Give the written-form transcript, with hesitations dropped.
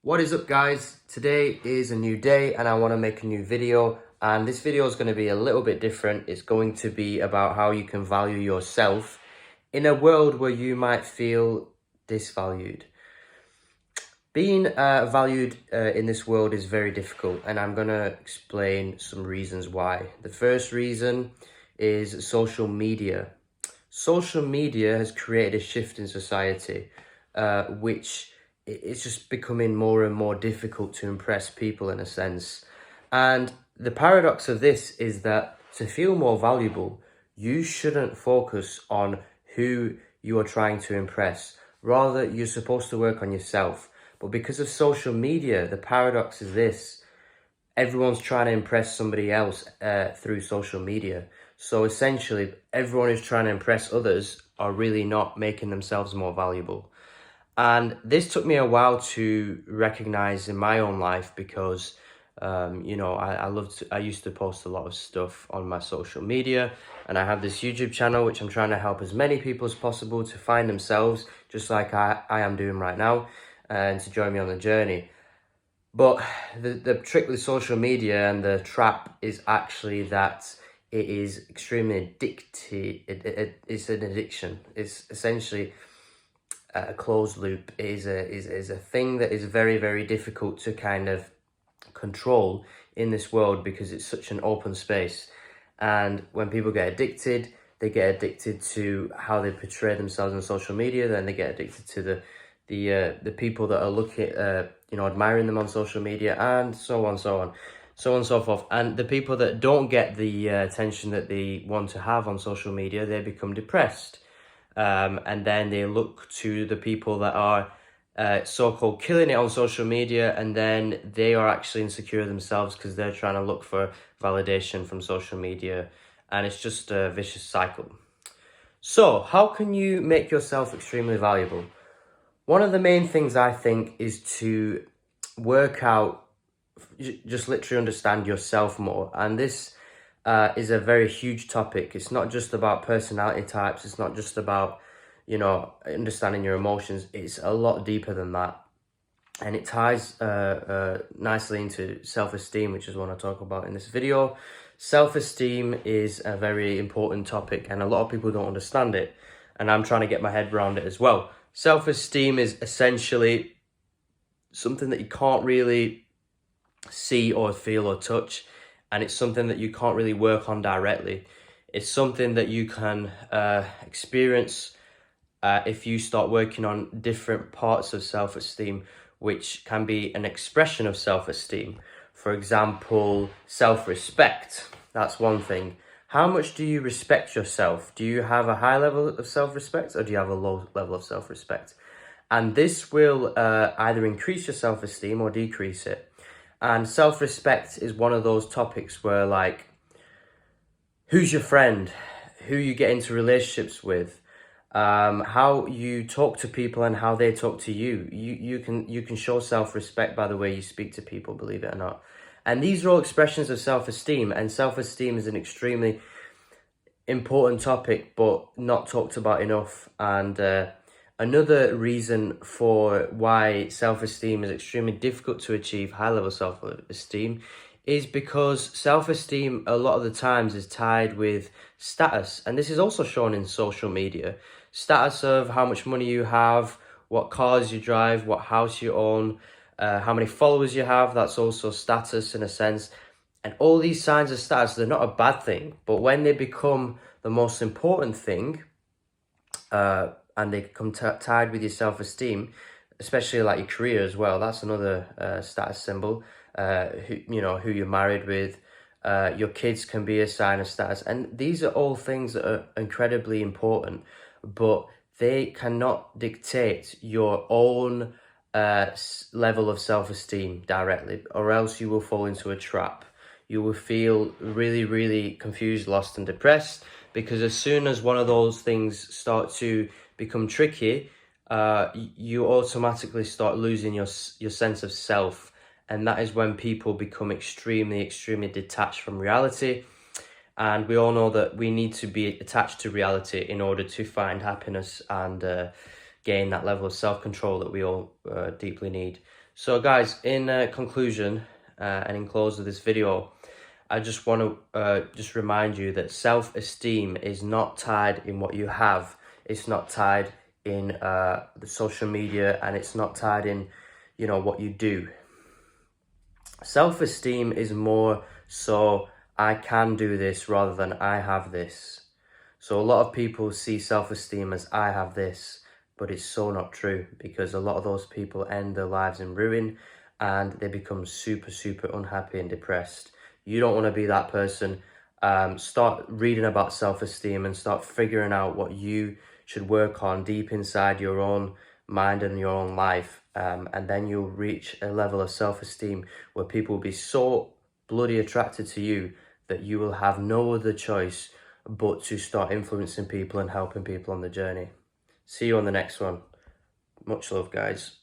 What is up, guys? Today is a new day and I want to make a new video, and this video is going to be a little bit different. It's going to be about how you can value yourself in a world where you might feel disvalued. Being valued in this world is very difficult, and I'm going to explain some reasons why. The first reason is social media. Social media has created a shift in society, which it's just becoming more and more difficult to impress people in a sense. And the paradox of this is that to feel more valuable, you shouldn't focus on who you are trying to impress. Rather, you're supposed to work on yourself. But because of social media, the paradox is this: everyone's trying to impress somebody else through social media. So essentially, everyone who's trying to impress others are really not making themselves more valuable. And this took me a while to recognize in my own life because, I used to post a lot of stuff on my social media, and I have this YouTube channel which I'm trying to help as many people as possible to find themselves, just like I am doing right now, and to join me on the journey. But the trick with social media and the trap is actually that it is extremely addictive. It's an addiction. It's essentially a closed loop. Is a thing that is very, very difficult to kind of control in this world because it's such an open space. And when people get addicted, they get addicted to how they portray themselves on social media. Then they get addicted to the people that are looking admiring them on social media, and so on, so on and so forth. And the people that don't get the attention that they want to have on social media, they become depressed. And then they look to the people that are so-called killing it on social media, and then they are actually insecure themselves because they're trying to look for validation from social media, and it's just a vicious cycle. So how can you make yourself extremely valuable? One of the main things I think is to work out, just literally understand yourself more. And this is a very huge topic. It's not just about personality types. It's not just about, understanding your emotions. It's a lot deeper than that. And it ties nicely into self-esteem, which is what I talk about in this video. Self-esteem is a very important topic, and a lot of people don't understand it. And I'm trying to get my head around it as well. Self-esteem is essentially something that you can't really see or feel or touch, and it's something that you can't really work on directly. It's something that you can experience if you start working on different parts of self-esteem, which can be an expression of self-esteem. For example, self-respect. That's one thing. How much do you respect yourself? Do you have a high level of self-respect, or do you have a low level of self-respect? And this will either increase your self-esteem or decrease it. And self-respect is one of those topics where, like, who's your friend, who you get into relationships with, how you talk to people and how they talk to you. You can show self-respect by the way you speak to people, believe it or not. And these are all expressions of self-esteem, and self-esteem is an extremely important topic, but not talked about enough. And another reason for why self-esteem is extremely difficult to achieve, high-level self-esteem, is because self-esteem a lot of the times is tied with status. And this is also shown in social media. Status of how much money you have, what cars you drive, what house you own, how many followers you have. That's also status in a sense. And all these signs of status, they're not a bad thing. But when they become the most important thing, and they come tied with your self-esteem, especially like your career as well, that's another status symbol. Who you're married with, your kids can be a sign of status. And these are all things that are incredibly important, but they cannot dictate your own level of self-esteem directly, or else you will fall into a trap. You will feel really, really confused, lost, and depressed, because as soon as one of those things start to become tricky, you automatically start losing your sense of self. And that is when people become extremely, extremely detached from reality. And we all know that we need to be attached to reality in order to find happiness and gain that level of self-control that we all deeply need. So guys, in conclusion and in close of this video, I just want to just remind you that self-esteem is not tied in what you have. It's not tied in the social media, and it's not tied in, you know, what you do. Self-esteem is more so I can do this rather than I have this. So a lot of people see self-esteem as I have this, but it's so not true, because a lot of those people end their lives in ruin and they become super, super unhappy and depressed. You don't want to be that person. Start reading about self-esteem and start figuring out what you should work on deep inside your own mind and your own life. And then you'll reach a level of self-esteem where people will be so bloody attracted to you that you will have no other choice but to start influencing people and helping people on the journey. See you on the next one. Much love, guys.